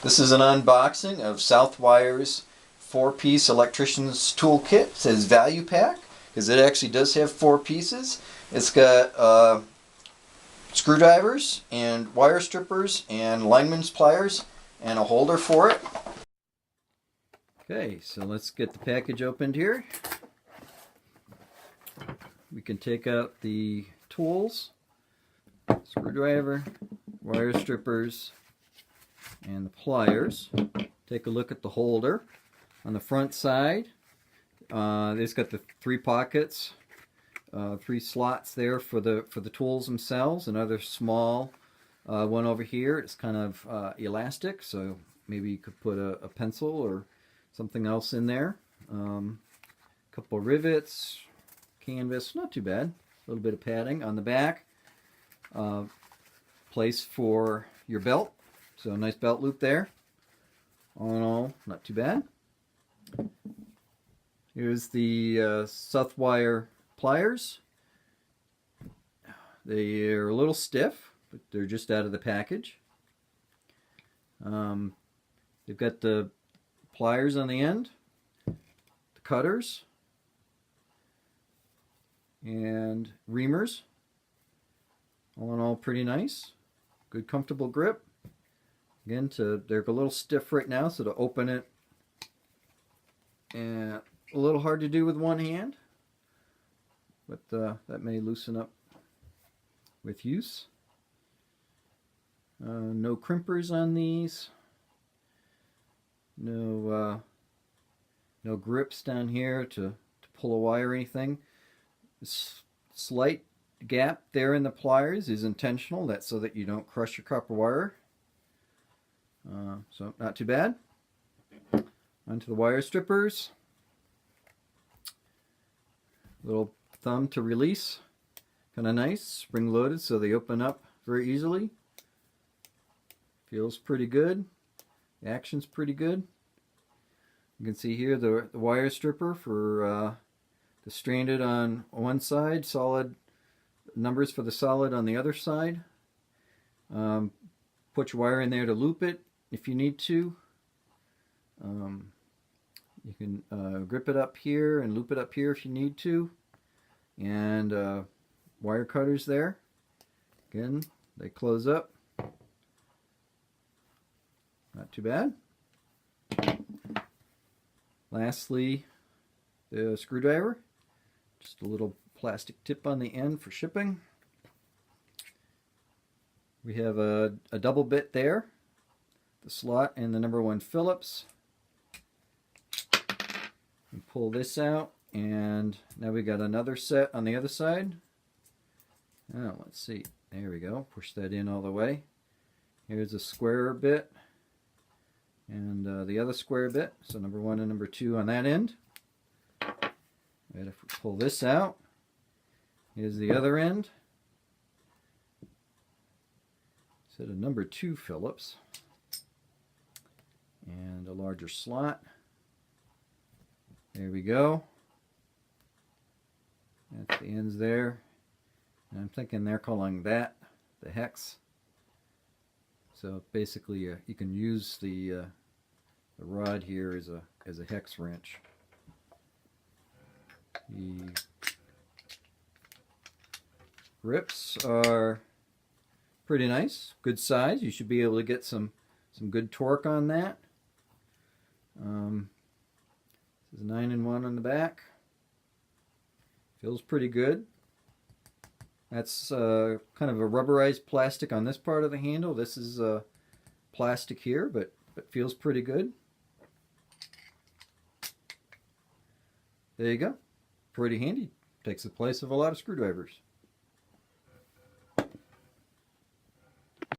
This is an unboxing of Southwire's 4-piece electrician's toolkit. It says value pack because it actually does have 4 pieces. It's got screwdrivers and wire strippers and lineman's pliers and a holder for it. Okay, so let's get the package opened here. We can take out the tools, screwdriver, wire strippers, and the pliers. Take a look at the holder. On the front side, it's got the 3 pockets, 3 slots there for the tools themselves. Another small one over here. It's kind of elastic, so maybe you could put a pencil or something else in there. Couple rivets, canvas, not too bad. A little bit of padding on the back. Place for your belt. So a nice belt loop there. All in all, not too bad. Here's the Southwire pliers. They're a little stiff, but they're just out of the package. They've got the pliers on the end, the cutters, and reamers. All in all, pretty nice. Good, comfortable grip. Again, they're a little stiff right now, so to open it, and a little hard to do with one hand, but that may loosen up with use. No crimpers on these. No grips down here to pull a wire or anything. This slight gap there in the pliers is intentional. That's so that you don't crush your copper wire. So not too bad. Onto the wire strippers. Little thumb to release. Kind of nice. Spring loaded so they open up very easily. Feels pretty good. The action's pretty good. You can see here the wire stripper for the stranded on one side, solid numbers for the solid on the other side. Put your wire in there to loop it if you need to. You can grip it up here and loop it up here if you need to. And wire cutters there. Again, they close up. Not too bad. Lastly, the screwdriver. Just a little plastic tip on the end for shipping. We have a double bit there, the slot and the #1 Phillips. And pull this out, and now we got another set on the other side. Oh, let's see. There we go. Push that in all the way. Here's a square bit, and the other square bit. So #1 and #2 on that end. And if we pull this out, here's the other end. Set of #2 Phillips and a larger slot. There we go. That's the ends there. And I'm thinking they're calling that the hex. So basically, you can use the rod here as a hex wrench. The grips are pretty nice, good size. You should be able to get some good torque on that. This is 9-in-1 on the back. Feels pretty good. That's kind of a rubberized plastic on this part of the handle. This is plastic here, but feels pretty good. There you go. Pretty handy. Takes the place of a lot of screwdrivers.